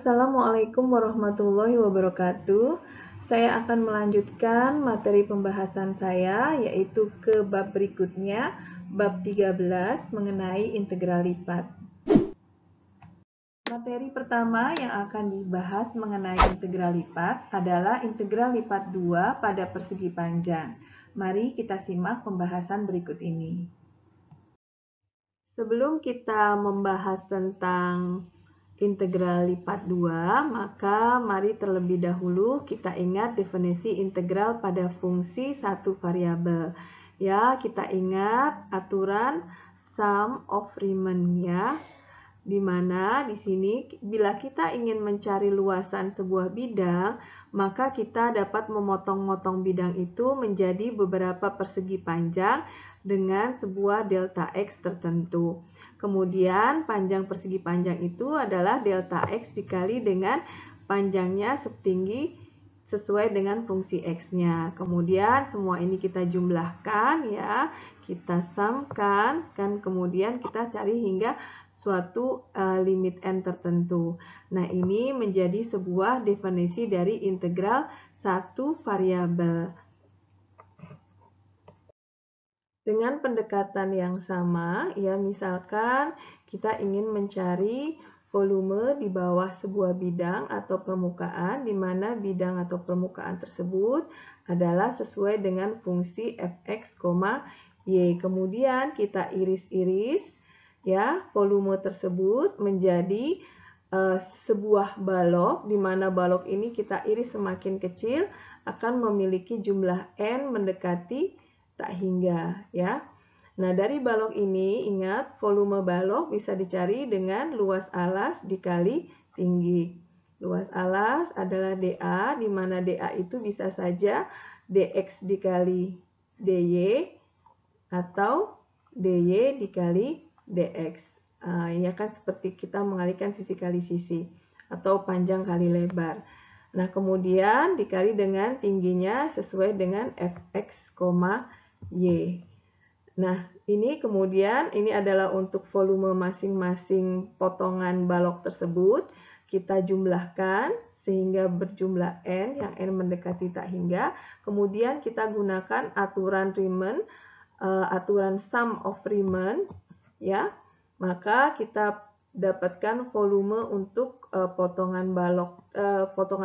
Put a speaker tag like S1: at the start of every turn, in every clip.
S1: Assalamualaikum warahmatullahi wabarakatuh. Saya akan melanjutkan materi pembahasan saya, yaitu ke bab berikutnya, bab 13 mengenai integral lipat. Materi pertama yang akan dibahas mengenai integral lipat adalah integral lipat 2 pada persegi panjang. Mari kita simak pembahasan berikut ini. Sebelum kita membahas tentang integral lipat 2, maka mari terlebih dahulu kita ingat definisi integral pada fungsi satu variabel. Ya, kita ingat aturan sum of Riemann ya. Di mana di sini bila kita ingin mencari luasan sebuah bidang, maka kita dapat memotong-motong bidang itu menjadi beberapa persegi panjang dengan sebuah delta X tertentu. Kemudian panjang persegi panjang itu adalah delta X dikali dengan panjangnya setinggi sesuai dengan fungsi X-nya. Kemudian semua ini kita jumlahkan ya, kita sumkan, kan kemudian kita cari hingga suatu limit n tertentu. Nah, ini menjadi sebuah definisi dari integral satu variabel. Dengan pendekatan yang sama, ya misalkan kita ingin mencari volume di bawah sebuah bidang atau permukaan, di mana bidang atau permukaan tersebut adalah sesuai dengan fungsi fx, y. Kemudian kita iris-iris ya volume tersebut menjadi sebuah balok, di mana balok ini kita iris semakin kecil akan memiliki jumlah n mendekati tak hingga ya. Nah, dari balok ini ingat volume balok bisa dicari dengan luas alas dikali tinggi. Luas alas adalah dA, di mana dA itu bisa saja dx dikali dy atau dy dikali dx. Ya kan seperti kita mengalihkan sisi kali sisi atau panjang kali lebar. Nah, kemudian dikali dengan tingginya sesuai dengan fx, y. Nah, ini kemudian ini adalah untuk volume masing-masing potongan balok tersebut. Kita jumlahkan sehingga berjumlah n, yang n mendekati tak hingga. Kemudian kita gunakan aturan Riemann, aturan sum of Riemann, ya. Maka kita dapatkan volume untuk potongan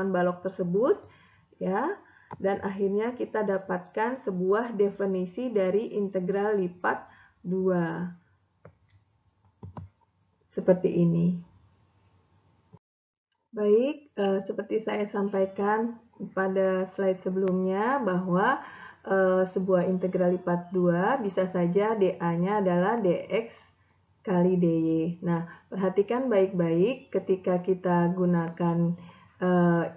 S1: balok tersebut, ya. Dan akhirnya kita dapatkan sebuah definisi dari integral lipat 2. Seperti ini. Baik, seperti saya sampaikan pada slide sebelumnya bahwa sebuah integral lipat 2 bisa saja dA-nya adalah dx kali dy. Nah, perhatikan baik-baik ketika kita gunakan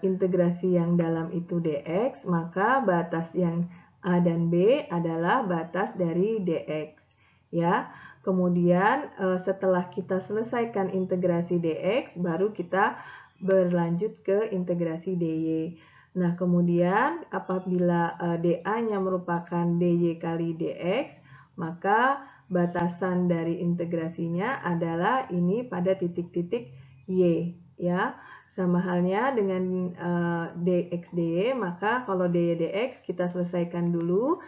S1: integrasi yang dalam itu dx, maka batas yang A dan B adalah batas dari dx ya. Kemudian setelah kita selesaikan integrasi dx, baru kita berlanjut ke integrasi dy. Nah, kemudian apabila dA-nya merupakan dy kali dx, maka batasan dari integrasinya adalah ini pada titik-titik y ya. Sama halnya dengan dx dy, maka kalau dy dx kita selesaikan dulu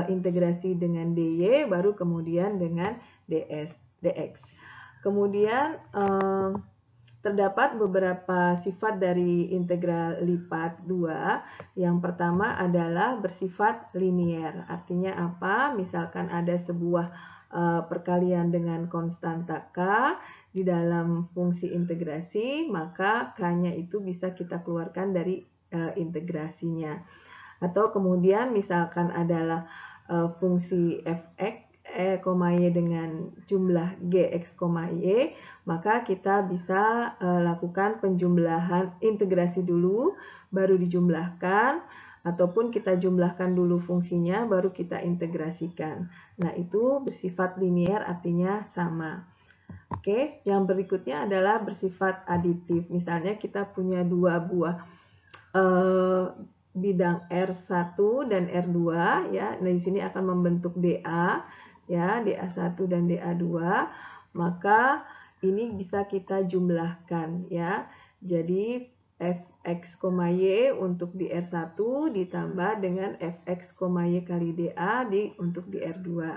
S1: integrasi dengan dy, baru kemudian dengan dx. Kemudian terdapat beberapa sifat dari integral lipat 2. Yang pertama adalah bersifat linier. Artinya apa? Misalkan ada sebuah perkalian dengan konstanta k di dalam fungsi integrasi, maka k-nya itu bisa kita keluarkan dari integrasinya. Atau kemudian misalkan adalah fungsi fx, y dengan jumlah gx, y, maka kita bisa lakukan penjumlahan integrasi dulu, baru dijumlahkan, ataupun kita jumlahkan dulu fungsinya, baru kita integrasikan. Nah, itu bersifat linier, artinya sama. Oke, yang berikutnya adalah bersifat aditif. Misalnya kita punya dua buah bidang R1 dan R2 ya. Nah, di sini akan membentuk DA ya, DA1 dan DA2. Maka ini bisa kita jumlahkan ya. Jadi fx, y untuk di R1 ditambah dengan fx, y kali dA untuk di R2.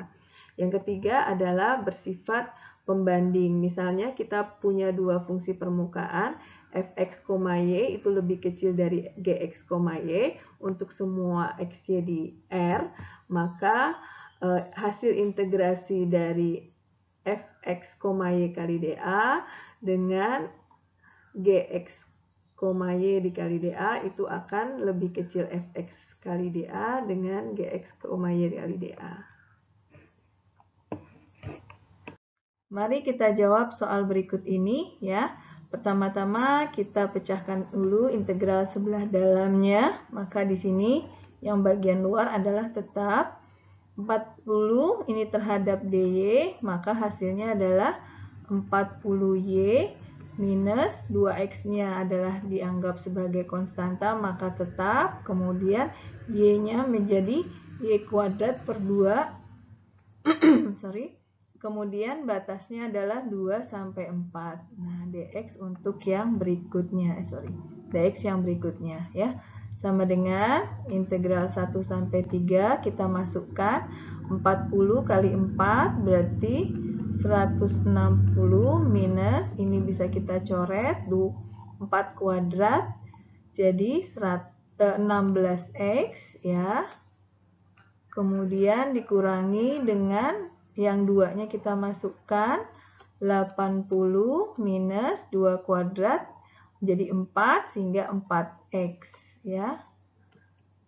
S1: Yang ketiga adalah bersifat pembanding. Misalnya kita punya dua fungsi permukaan, fx, y itu lebih kecil dari gx, y untuk semua xy di R, maka hasil integrasi dari fx, y kali dA dengan gx, y dikali dA itu akan lebih kecil fx kali dA dengan gx, y dikali dA. Mari kita jawab soal berikut ini ya. Pertama-tama kita pecahkan dulu integral sebelah dalamnya. Maka di sini yang bagian luar adalah tetap 40 ini terhadap dy, maka hasilnya adalah 40y minus 2x-nya adalah dianggap sebagai konstanta, maka tetap. Kemudian y-nya menjadi y kuadrat per 2. Kemudian batasnya adalah 2 sampai 4. Nah, dx untuk yang berikutnya, dx yang berikutnya ya. Sama dengan integral 1 sampai 3 kita masukkan 40 kali 4 berarti 160 minus ini bisa kita coret 4 kuadrat jadi 16x ya. Kemudian dikurangi dengan yang duanya kita masukkan 80 minus 2 kuadrat jadi 4 sehingga 4x ya.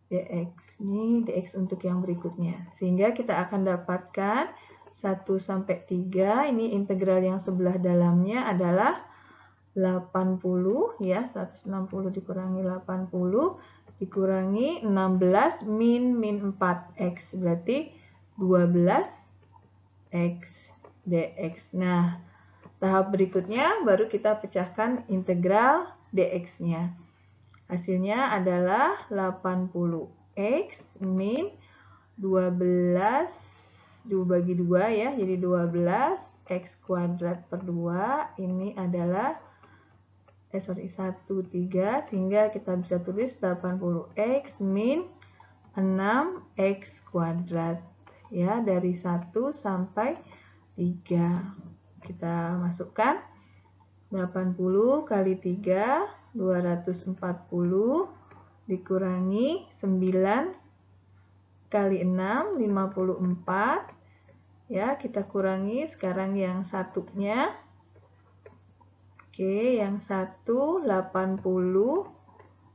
S1: dx ini dx untuk yang berikutnya. Sehingga kita akan dapatkan 1 sampai 3 ini integral yang sebelah dalamnya adalah 80 ya, 160 dikurangi 80 dikurangi 16 min 4x berarti 12x dx. Nah, tahap berikutnya baru kita pecahkan integral dx-nya. Hasilnya adalah 80x min 12 dibagi 2 ya, jadi 12x kuadrat per 2 ini adalah 13 sehingga kita bisa tulis 80x min 6x kuadrat ya, dari 1 sampai 3. Kita masukkan 80 kali 3 240 dikurangi 9 kali 6 54 ya, kita kurangi sekarang yang satunya. Oke, yang 1 80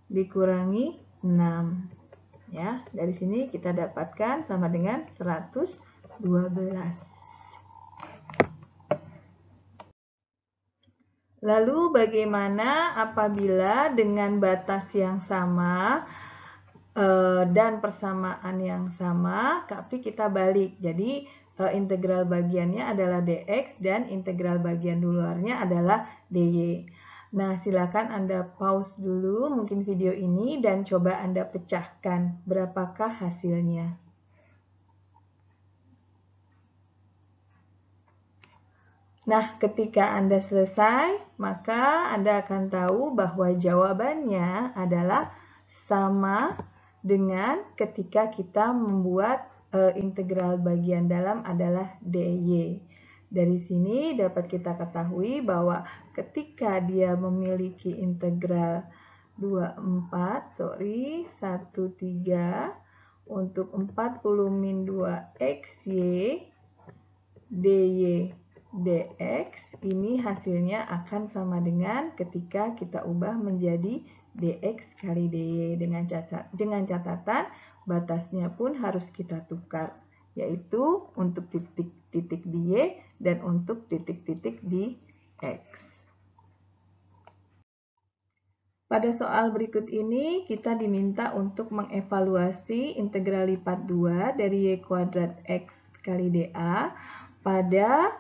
S1: dikurangi 6 ya, dari sini kita dapatkan sama dengan 112. Lalu bagaimana apabila dengan batas yang sama dan persamaan yang sama, tapi kita balik. Jadi integral bagiannya adalah dx dan integral bagian luarnya adalah dy. Nah, silakan Anda pause dulu mungkin video ini dan coba Anda pecahkan berapakah hasilnya. Nah, ketika Anda selesai, maka Anda akan tahu bahwa jawabannya adalah sama dengan ketika kita membuat integral bagian dalam adalah dy. Dari sini dapat kita ketahui bahwa ketika dia memiliki integral 13 untuk 40 min 2xy dy dx ini hasilnya akan sama dengan ketika kita ubah menjadi dx kali dy dengan catatan batasnya pun harus kita tukar, yaitu untuk titik-titik di y dan untuk titik-titik di x. Pada soal berikut ini kita diminta untuk mengevaluasi integral lipat 2 dari y kuadrat x kali dA pada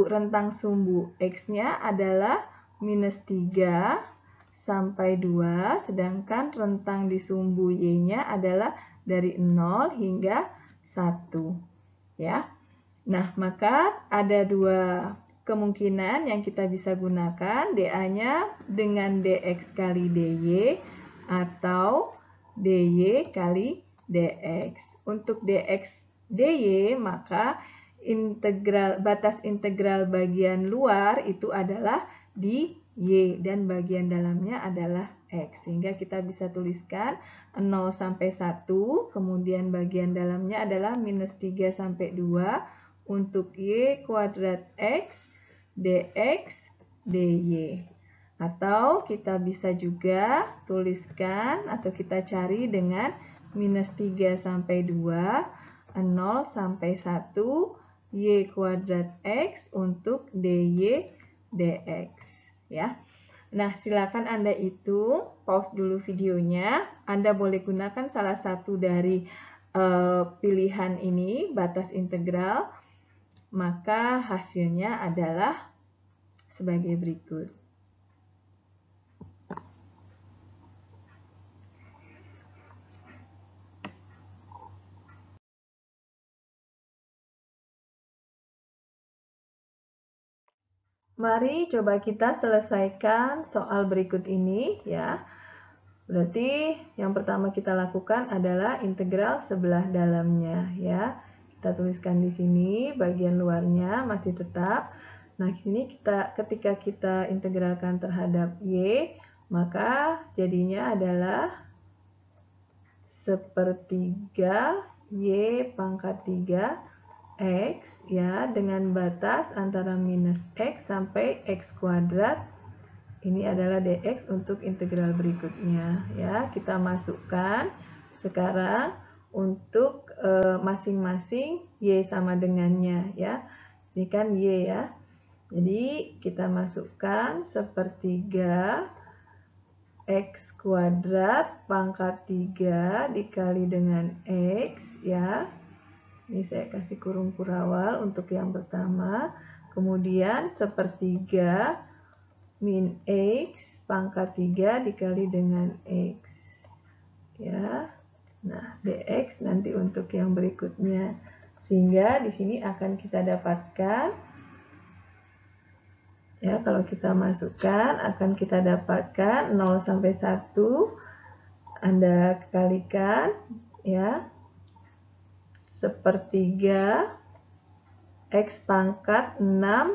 S1: rentang sumbu x-nya adalah minus 3 sampai 2, sedangkan rentang di sumbu y-nya adalah dari 0 hingga 1. Ya. Nah, maka ada dua kemungkinan yang kita bisa gunakan dA-nya dengan dx kali dy atau dy kali dx. Untuk dx dy maka batas integral bagian luar itu adalah di y dan bagian dalamnya adalah x. Sehingga kita bisa tuliskan 0 sampai 1, kemudian bagian dalamnya adalah minus 3 sampai 2 untuk y kuadrat x dx dy. Atau kita bisa juga tuliskan atau kita cari dengan minus 3 sampai 2, 0 sampai 1, y kuadrat x untuk dy dx. Ya. Nah, silakan Anda hitung, pause dulu videonya. Anda boleh gunakan salah satu dari pilihan ini, batas integral, maka hasilnya adalah sebagai berikut. Mari coba kita selesaikan soal berikut ini ya. Berarti yang pertama kita lakukan adalah integral sebelah dalamnya ya. Kita tuliskan di sini bagian luarnya masih tetap. Nah, di sini ketika kita integralkan terhadap y, maka jadinya adalah sepertiga y pangkat 3 x ya, dengan batas antara minus x sampai x kuadrat. Ini adalah dx untuk integral berikutnya ya. Kita masukkan sekarang untuk masing-masing y sama dengannya ya. Ini kan y ya. Jadi kita masukkan sepertiga x kuadrat pangkat 3 dikali dengan x ya. Ini saya kasih kurung kurawal untuk yang pertama. Kemudian sepertiga min x pangkat 3 dikali dengan x. Ya. Nah, dx nanti untuk yang berikutnya. Sehingga di sini akan kita dapatkan, ya, kalau kita masukkan akan kita dapatkan 0 sampai 1. Anda kalikan, ya. Sepertiga x pangkat 6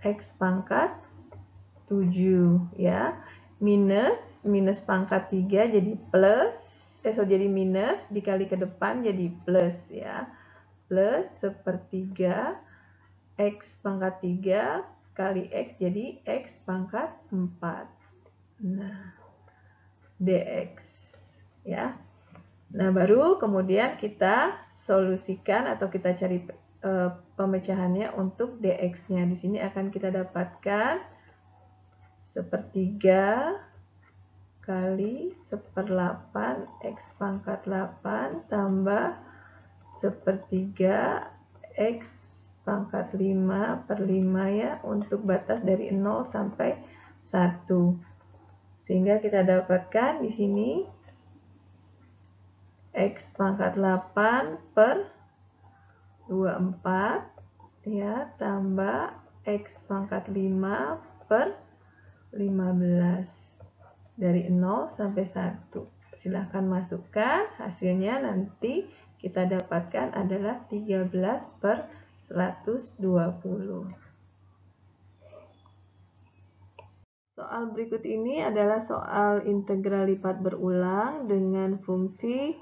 S1: x pangkat 7 ya, minus pangkat 3 jadi plus, jadi minus dikali ke depan jadi plus ya, plus sepertiga x pangkat 3 kali x jadi x pangkat 4. Nah, dx ya. Nah, baru kemudian kita solusikan atau kita cari pemecahannya untuk dx-nya. Di sini akan kita dapatkan sepertiga kali 1/8 x pangkat 8 tambah sepertiga x pangkat 5/5 ya, untuk batas dari 0 sampai 1. Sehingga kita dapatkan di sini x pangkat 8 per 24 ya, tambah x pangkat 5 per 15 dari 0 sampai 1. Silahkan masukkan hasilnya, nanti kita dapatkan adalah 13 per 120. Soal berikut ini adalah soal integral lipat berulang dengan fungsi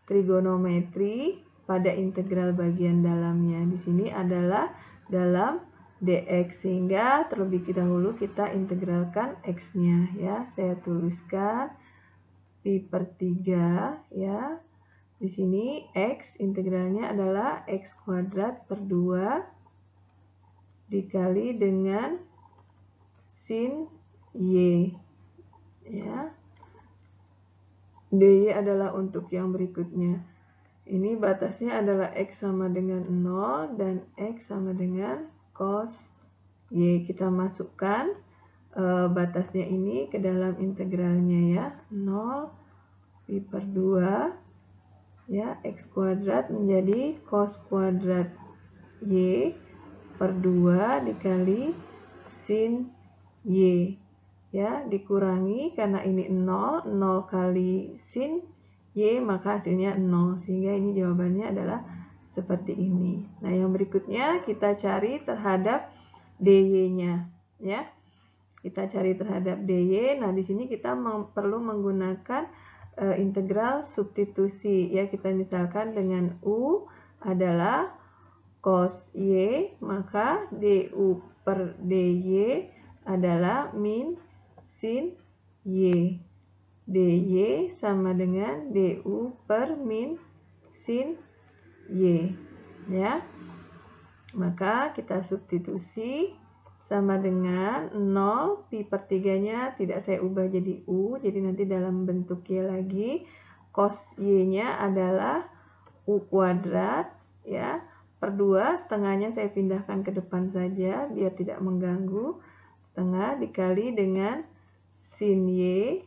S1: trigonometri pada integral bagian dalamnya. Di sini adalah dalam dx, sehingga terlebih dahulu kita integralkan x-nya ya. Saya tuliskan pi per 3 ya. Di sini x integralnya adalah x kuadrat per 2 dikali dengan sin y ya. dy adalah untuk yang berikutnya. Ini batasnya adalah x sama dengan 0 dan x sama dengan cos y. Kita masukkan batasnya ini ke dalam integralnya ya. 0 pi per 2 ya, x kuadrat menjadi cos kuadrat y per 2 dikali sin Y. Ya, dikurangi karena ini 0, 0 kali sin Y maka hasilnya 0. Sehingga ini jawabannya adalah seperti ini. Nah, yang berikutnya kita cari terhadap dy-nya, ya. Kita cari terhadap dy. Nah, di sini kita perlu menggunakan integral substitusi, ya. Kita misalkan dengan u adalah cos y, maka du per dy adalah min sin y. dy sama dengan du per min sin y, ya. Maka kita substitusi sama dengan 0, pi per 3-nya tidak saya ubah jadi u, jadi nanti dalam bentuk y lagi. Cos y-nya adalah u kuadrat, ya, per 2, setengahnya saya pindahkan ke depan saja biar tidak mengganggu. Setengah dikali dengan sin y,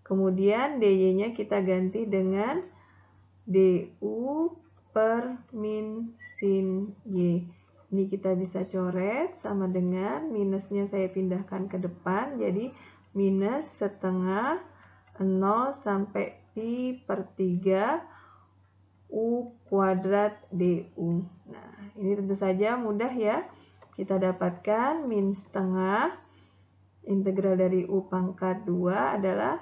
S1: kemudian dy-nya kita ganti dengan du per min sin y. Ini kita bisa coret sama dengan minusnya saya pindahkan ke depan, jadi minus setengah 0 sampai pi per 3 u kuadrat du. Nah, ini tentu saja mudah, ya. Kita dapatkan min setengah integral dari u pangkat 2 adalah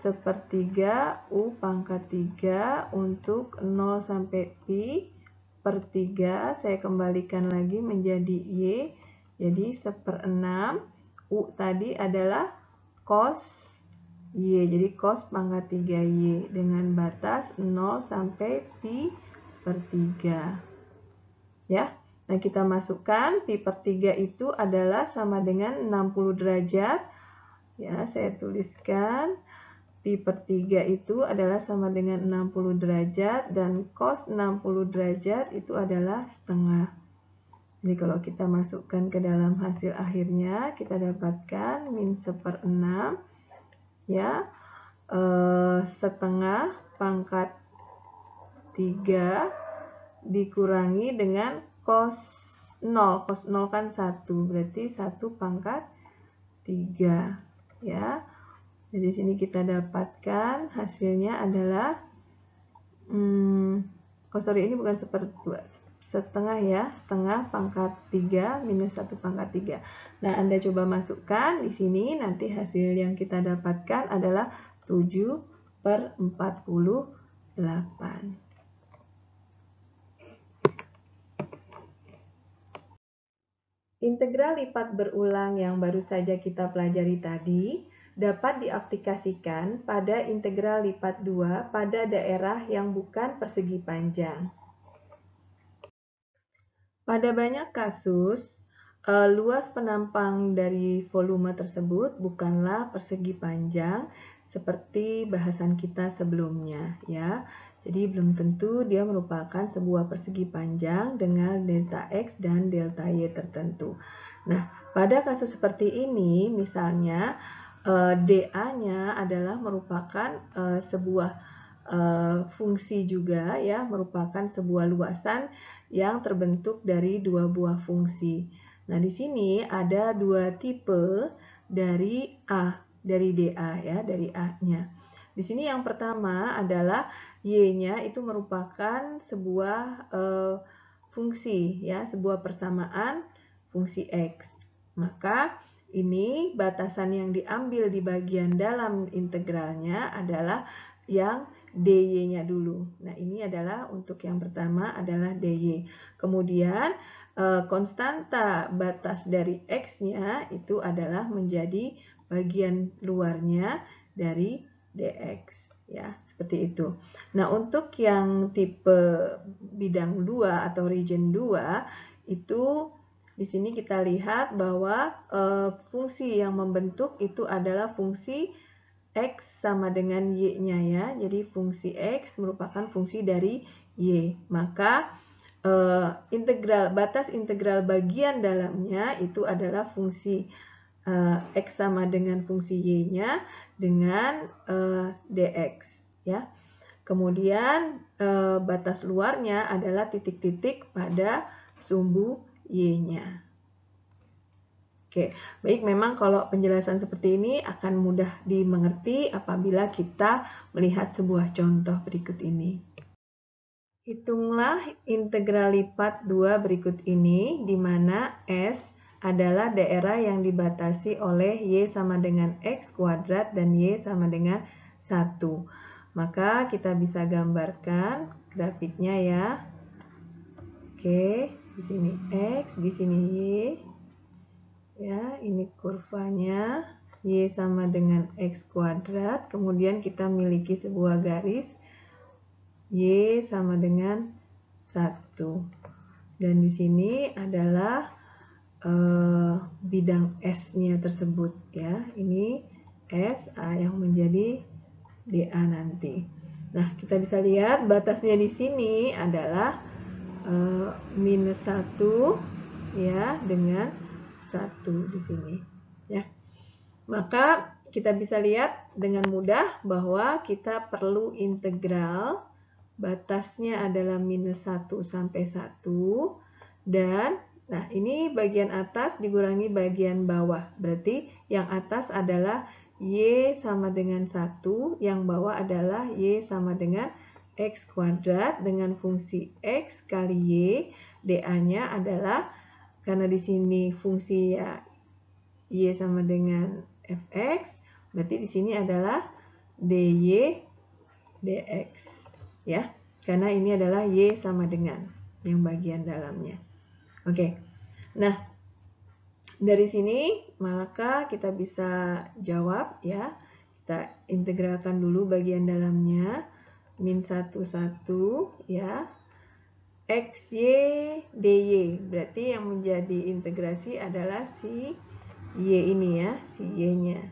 S1: sepertiga u pangkat 3 untuk 0 sampai pi per 3, saya kembalikan lagi menjadi y, jadi 1/6. U tadi adalah cos y, jadi cos pangkat 3y dengan batas 0 sampai pi per 3. Ya, nah kita masukkan pi per 3 itu adalah sama dengan 60 derajat. Ya, saya tuliskan pi per 3 itu adalah sama dengan 60 derajat dan cos 60 derajat itu adalah setengah. Jadi kalau kita masukkan ke dalam hasil akhirnya kita dapatkan min 1/6, ya, setengah pangkat 3 dikurangi dengan cos 0. Cos 0 kan 1, berarti 1 pangkat 3, ya. Jadi di sini kita dapatkan hasilnya adalah ini bukan setengah, ya, setengah pangkat 3 minus 1 pangkat 3. Nah, Anda coba masukkan di sini, nanti hasil yang kita dapatkan adalah 7/48. Integral lipat berulang yang baru saja kita pelajari tadi dapat diaplikasikan pada integral lipat 2 pada daerah yang bukan persegi panjang. Pada banyak kasus, luas penampang dari volume tersebut bukanlah persegi panjang seperti bahasan kita sebelumnya, ya. Jadi belum tentu dia merupakan sebuah persegi panjang dengan delta X dan delta Y tertentu. Nah, pada kasus seperti ini misalnya dA-nya adalah merupakan sebuah fungsi juga, ya, merupakan sebuah luasan yang terbentuk dari dua buah fungsi. Nah, di sini ada dua tipe dari A, dari dA, ya, dari A-nya. Di sini yang pertama adalah Y-nya itu merupakan sebuah fungsi, ya, sebuah persamaan fungsi X. Maka ini batasan yang diambil di bagian dalam integralnya adalah yang dy-nya dulu. Nah, ini adalah untuk yang pertama adalah dy. Kemudian konstanta batas dari x-nya itu adalah menjadi bagian luarnya dari dx, ya, seperti itu. Nah, untuk yang tipe bidang 2 atau region 2 itu di sini kita lihat bahwa fungsi yang membentuk itu adalah fungsi X sama dengan Y-nya, ya. Jadi fungsi X merupakan fungsi dari Y. Maka batas integral bagian dalamnya itu adalah fungsi X sama dengan fungsi Y-nya dengan dx, ya. Kemudian batas luarnya adalah titik-titik pada sumbu Y-nya. Oke, baik, memang kalau penjelasan seperti ini akan mudah dimengerti apabila kita melihat sebuah contoh berikut ini. Hitunglah integral lipat 2 berikut ini, di mana S adalah daerah yang dibatasi oleh Y sama dengan X kuadrat dan Y sama dengan 1. Maka kita bisa gambarkan grafiknya ya. Oke, di sini X, di sini Y. Ya, ini kurvanya, Y sama dengan X kuadrat, kemudian kita miliki sebuah garis, Y sama dengan 1. Dan di sini adalah bidang S-nya tersebut ya. Ini S, A yang menjadi DA nanti. Nah, kita bisa lihat batasnya di sini adalah minus 1 ya, dengan 1 di sini ya. Maka kita bisa lihat dengan mudah bahwa kita perlu integral, batasnya adalah minus 1 sampai 1, dan nah ini bagian atas dikurangi bagian bawah, berarti yang atas adalah Y sama dengan 1, yang bawah adalah Y sama dengan X kuadrat dengan fungsi X kali Y, DA-nya adalah, karena di sini fungsi ya Y sama dengan Fx, berarti di sini adalah dy dx ya. Karena ini adalah Y sama dengan yang bagian dalamnya. Oke. Nah, dari sini maka kita bisa jawab ya. Kita integralkan dulu bagian dalamnya. Min 1, 1 ya. XY dy, berarti yang menjadi integrasi adalah si Y ini ya, si Y-nya.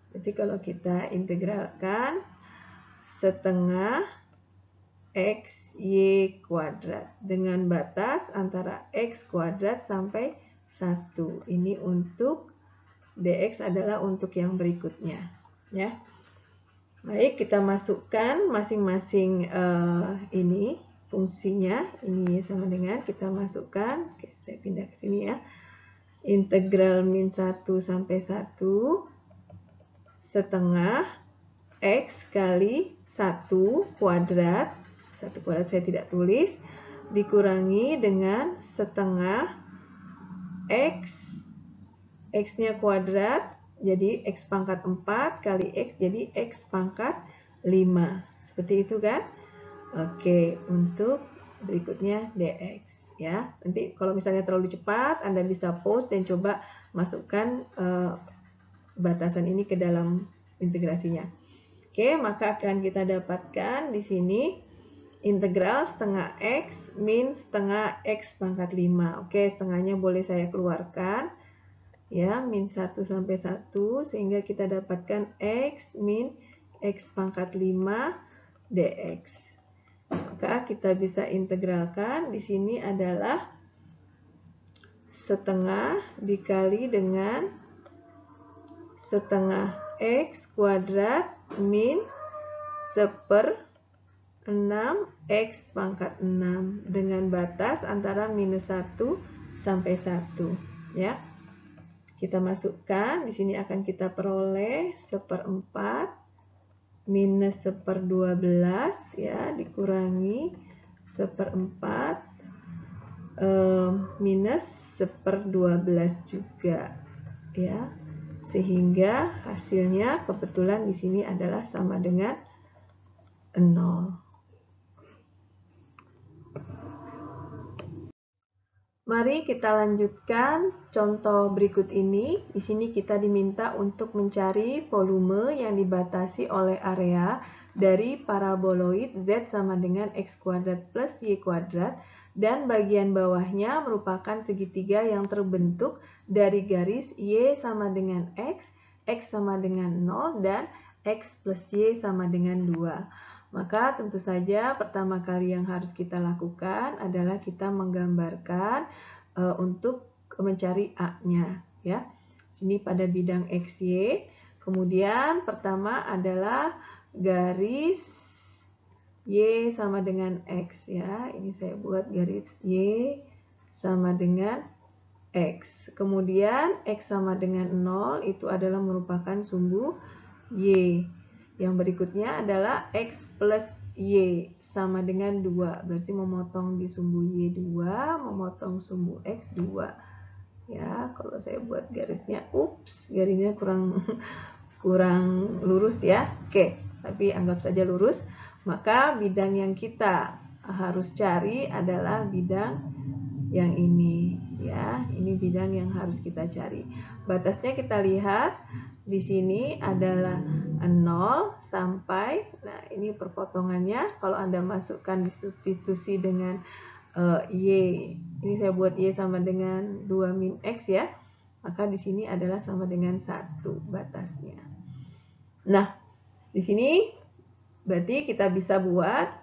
S1: Berarti kalau kita integralkan setengah XY kuadrat dengan batas antara X kuadrat sampai 1. Ini untuk dx adalah untuk yang berikutnya ya. Baik, kita masukkan masing-masing ini fungsinya, ini sama dengan, kita masukkan, oke, saya pindah ke sini ya, integral min 1 sampai 1 setengah X kali 1 kuadrat, 1 kuadrat saya tidak tulis, dikurangi dengan setengah X, X-nya kuadrat, jadi X pangkat 4 kali X, jadi X pangkat 5, seperti itu kan? Oke, untuk berikutnya dx ya. Nanti kalau misalnya terlalu cepat, Anda bisa pause dan coba masukkan batasan ini ke dalam integrasinya. Oke, maka akan kita dapatkan di sini integral setengah X min setengah X pangkat 5. Oke, setengahnya boleh saya keluarkan ya, min 1 sampai 1, sehingga kita dapatkan X min X pangkat 5 dx. Maka kita bisa integralkan, di sini adalah setengah dikali dengan setengah X kuadrat min 1/6 X pangkat 6 dengan batas antara minus 1 sampai 1 ya. Kita masukkan, di sini akan kita peroleh 1/4 minus 1/12 ya, dikurangi 1/4 minus 1/12 juga ya, sehingga hasilnya kebetulan di sini adalah sama dengan 0. Mari kita lanjutkan contoh berikut ini. Di sini kita diminta untuk mencari volume yang dibatasi oleh area dari paraboloid Z sama dengan X kuadrat plus Y kuadrat, dan bagian bawahnya merupakan segitiga yang terbentuk dari garis Y sama dengan X, X sama dengan 0, dan X plus Y sama dengan 2. Maka tentu saja pertama kali yang harus kita lakukan adalah kita menggambarkan untuk mencari A-nya ya. Sini pada bidang XY. Kemudian pertama adalah garis Y sama dengan X ya. Ini saya buat garis Y sama dengan X. Kemudian X sama dengan 0 itu adalah merupakan sumbu Y. Yang berikutnya adalah X plus Y sama dengan 2. Berarti memotong di sumbu Y 2, memotong sumbu X 2. Ya, kalau saya buat garisnya, garisnya kurang lurus ya. Oke, tapi anggap saja lurus. Maka bidang yang kita harus cari adalah bidang yang ini ya. Ini bidang yang harus kita cari. Batasnya kita lihat di sini adalah 0 sampai, nah ini perpotongannya. Kalau Anda masukkan di substitusi dengan Y, ini saya buat Y sama dengan 2 min X ya, maka di sini adalah sama dengan 1 batasnya. Nah, di sini berarti kita bisa buat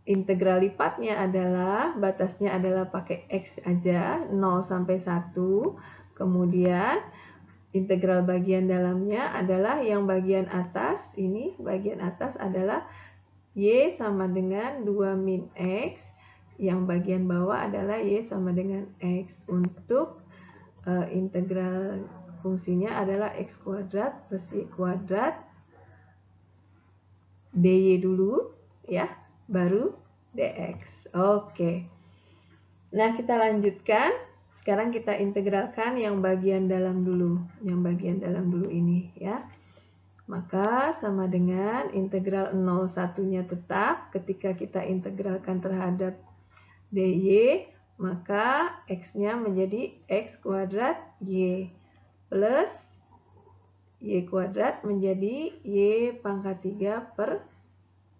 S1: integral lipatnya adalah, batasnya adalah pakai X aja, 0 sampai 1. Kemudian integral bagian dalamnya adalah yang bagian atas, ini bagian atas adalah Y sama dengan 2 min X. Yang bagian bawah adalah Y sama dengan X. Untuk integral fungsinya adalah X kuadrat plus Y kuadrat. DY dulu ya, baru DX. Oke. Nah, kita lanjutkan. Sekarang kita integralkan yang bagian dalam dulu. Yang bagian dalam dulu ini ya. Maka sama dengan integral 0,1-nya tetap ketika kita integralkan terhadap DY, maka X-nya menjadi X kuadrat Y plus Y kuadrat menjadi Y pangkat 3 per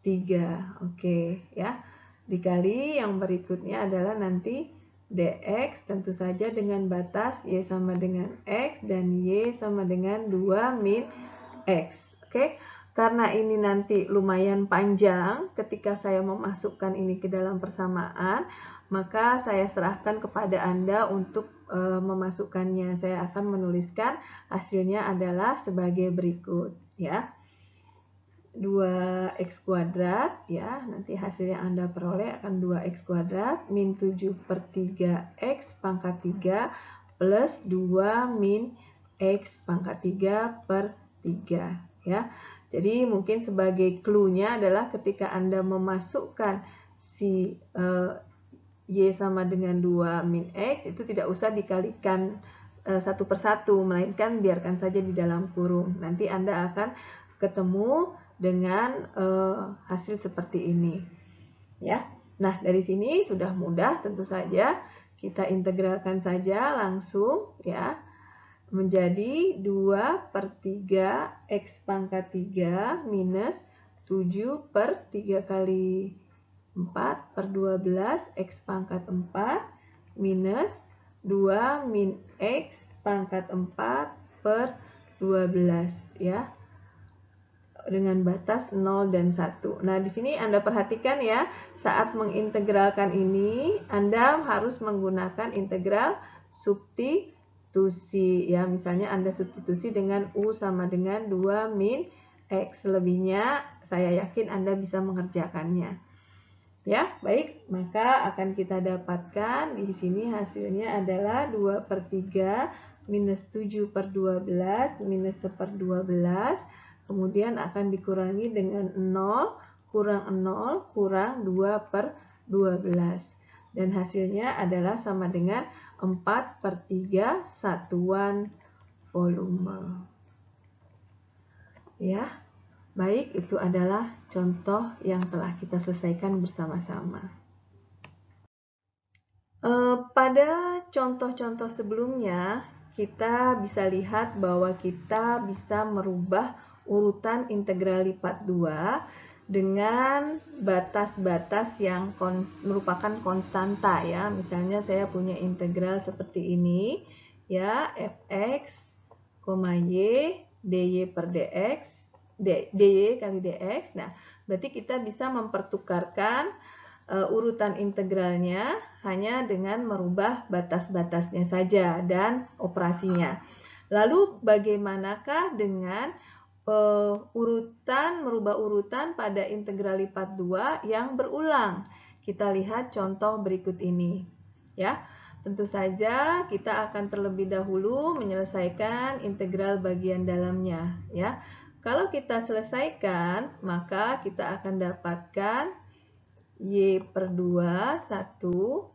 S1: 3. Oke ya. Dikali yang berikutnya adalah nanti DX tentu saja dengan batas Y sama dengan X dan Y sama dengan 2 min X. Oke. Karena ini nanti lumayan panjang ketika saya memasukkan ini ke dalam persamaan, maka saya serahkan kepada Anda untuk memasukkannya. Saya akan menuliskan hasilnya adalah sebagai berikut ya. 2x kuadrat ya, nanti hasil yang Anda peroleh akan 2x kuadrat min 7 per 3x pangkat 3 plus 2 min x pangkat 3 per 3 ya. Jadi mungkin sebagai clue-nya adalah ketika Anda memasukkan si Y sama dengan 2 min X, itu tidak usah dikalikan satu persatu, melainkan biarkan saja di dalam kurung. Nanti Anda akan ketemu dengan hasil seperti ini. Ya. Nah, dari sini sudah mudah, tentu saja kita integralkan saja langsung ya. Menjadi 2 per 3 X pangkat 3 minus 7 per 3 kali 4 per 12 X pangkat 4 minus 2 min X pangkat 4 per 12 ya. Dengan batas 0 dan 1. Nah, di sini Anda perhatikan ya, saat mengintegralkan ini Anda harus menggunakan integral substitusi ya. Misalnya Anda substitusi dengan U sama dengan 2 min X. Selebihnya saya yakin Anda bisa mengerjakannya. Ya, baik. Maka akan kita dapatkan di sini hasilnya adalah 2 per 3 minus 7 per 12 minus 1 per 12. Kemudian akan dikurangi dengan 0 kurang 0 kurang 2 per 12. Dan hasilnya adalah sama dengan 4 per 3 satuan volume. Ya, baik, itu adalah contoh yang telah kita selesaikan bersama-sama. Pada contoh-contoh sebelumnya, kita bisa lihat bahwa kita bisa merubah urutan integral lipat 2 dengan batas-batas yang merupakan konstanta ya. Misalnya saya punya integral seperti ini ya, fx, y, dy per dx, dy kali dx. Nah, berarti kita bisa mempertukarkan urutan integralnya hanya dengan merubah batas-batasnya saja dan operasinya. Lalu bagaimanakah dengan merubah urutan pada integral lipat 2 yang berulang? Kita lihat contoh berikut ini ya. tentu saja kita akan terlebih dahulu menyelesaikan integral bagian dalamnya, ya. Kalau kita selesaikan, maka kita akan dapatkan y per 2 1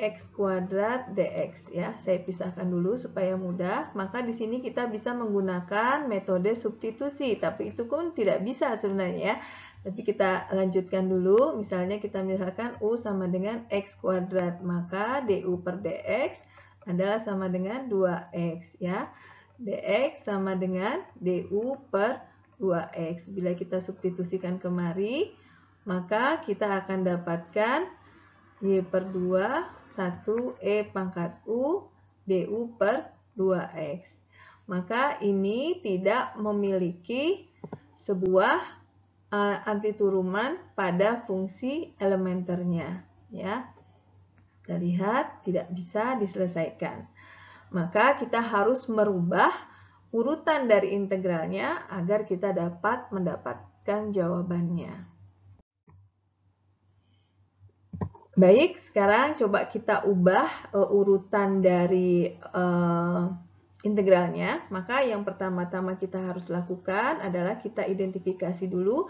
S1: x kuadrat dx, ya. Saya pisahkan dulu supaya mudah. Maka di sini kita bisa menggunakan metode substitusi, tapi itu pun tidak bisa sebenarnya, ya. Tapi kita lanjutkan dulu. Misalnya kita misalkan U sama dengan X kuadrat. Maka DU per DX adalah sama dengan 2X, ya. DX sama dengan DU per 2X. Bila kita substitusikan kemari, maka kita akan dapatkan Y per 2 1 E pangkat U DU per 2X. Maka ini tidak memiliki sebuah antiturunan pada fungsi elementernya, ya. Kita lihat tidak bisa diselesaikan. Maka kita harus merubah urutan dari integralnya agar kita dapat mendapatkan jawabannya. Baik, sekarang coba kita ubah urutan dari integralnya. Maka yang pertama-tama kita harus lakukan adalah kita identifikasi dulu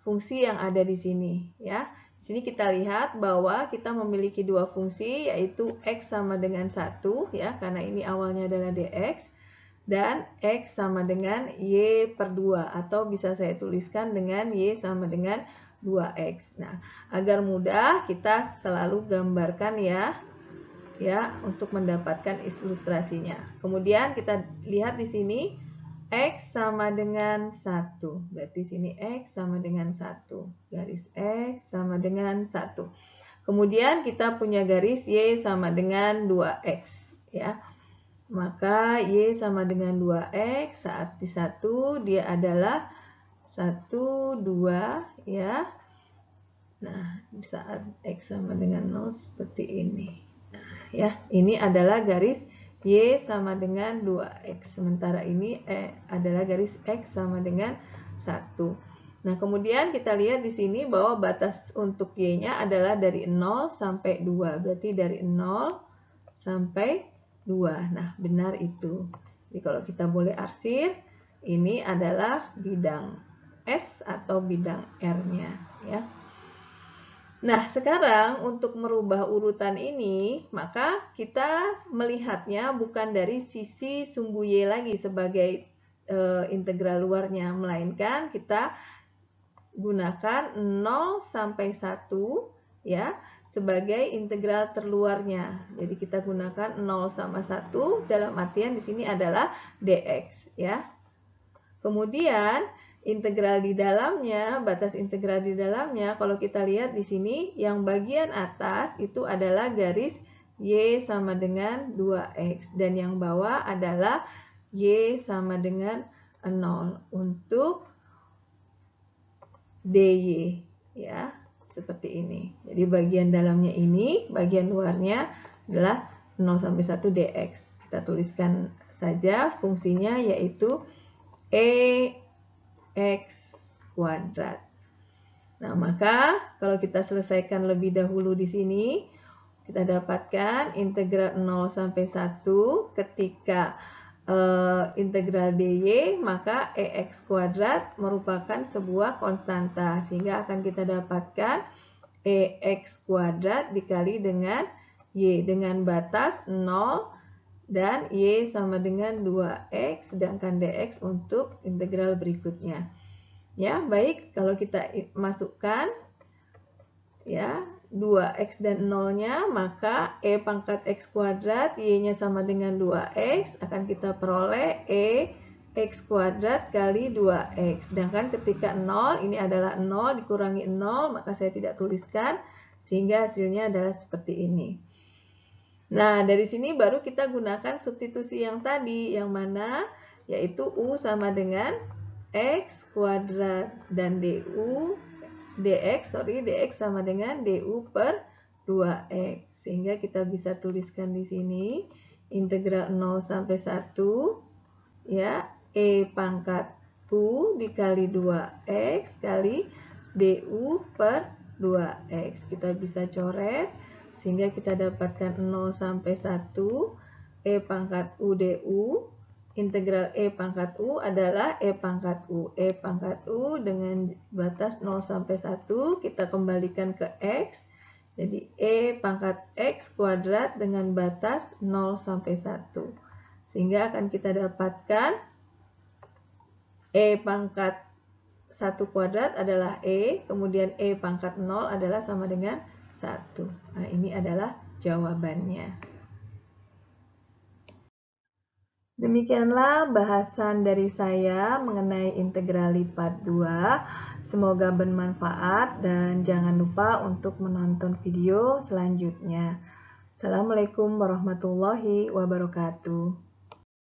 S1: fungsi yang ada di sini, ya. Di sini kita lihat bahwa kita memiliki dua fungsi, yaitu x sama dengan 1, ya, karena ini awalnya adalah dx, dan x sama dengan y per 2, atau bisa saya tuliskan dengan y sama dengan 2x. Nah, agar mudah kita selalu gambarkan, ya, untuk mendapatkan ilustrasinya. Kemudian kita lihat di sini x sama dengan 1. Berarti sini x sama dengan 1. Garis x sama dengan 1. Kemudian kita punya garis y sama dengan 2x, ya. Maka y sama dengan 2x saat di 1 dia adalah 1 2, ya. Nah, saat x sama dengan 0 seperti ini. Ya, ini adalah garis y sama dengan 2x. Sementara ini adalah garis x sama dengan 1. Nah, kemudian kita lihat di sini bahwa batas untuk y-nya adalah dari 0 sampai 2. Berarti dari 0 sampai 2. Nah, benar itu. Jadi kalau kita boleh arsir, ini adalah bidang S atau bidang R-nya, ya. Nah, sekarang untuk merubah urutan ini, maka kita melihatnya bukan dari sisi sumbu Y lagi sebagai integral luarnya, melainkan kita gunakan 0 sampai 1, ya, sebagai integral terluarnya. Jadi kita gunakan 0 sama 1, dalam artian di sini adalah dx, ya. Kemudian integral di dalamnya, batas integral di dalamnya, kalau kita lihat di sini, yang bagian atas itu adalah garis y sama dengan 2x, dan yang bawah adalah y sama dengan 0 untuk dy, ya, seperti ini. Jadi bagian dalamnya ini, bagian luarnya adalah 0 sampai 1 dx. Kita tuliskan saja fungsinya, yaitu x kuadrat. Nah, maka kalau kita selesaikan lebih dahulu di sini, kita dapatkan integral 0 sampai 1 ketika integral dy, maka x kuadrat merupakan sebuah konstanta, sehingga akan kita dapatkan x kuadrat dikali dengan y dengan batas 0 dan y sama dengan 2x, sedangkan dx untuk integral berikutnya. Ya, baik, kalau kita masukkan, ya, 2x dan 0-nya, maka e pangkat x kuadrat, y-nya sama dengan 2x, akan kita peroleh x kuadrat kali 2x. Sedangkan ketika 0, ini adalah 0 dikurangi 0, maka saya tidak tuliskan, sehingga hasilnya adalah seperti ini. Nah, dari sini baru kita gunakan substitusi yang tadi, yang mana yaitu U sama dengan X kuadrat dan dx sama dengan du per 2x. Sehingga kita bisa tuliskan di sini integral 0 sampai 1, ya, e pangkat U dikali 2x kali du per 2x. Kita bisa coret Sehingga kita dapatkan 0 sampai 1 E pangkat U du. Integral E pangkat U adalah E pangkat U. E pangkat U dengan batas 0 sampai 1 kita kembalikan ke X. Jadi E pangkat X kuadrat dengan batas 0 sampai 1. Sehingga akan kita dapatkan E pangkat 1 kuadrat adalah E, kemudian E pangkat 0 adalah sama dengan 1. Nah, ini adalah jawabannya. Demikianlah bahasan dari saya mengenai integral lipat 2. Semoga bermanfaat dan jangan lupa untuk menonton video selanjutnya. Assalamualaikum warahmatullahi wabarakatuh.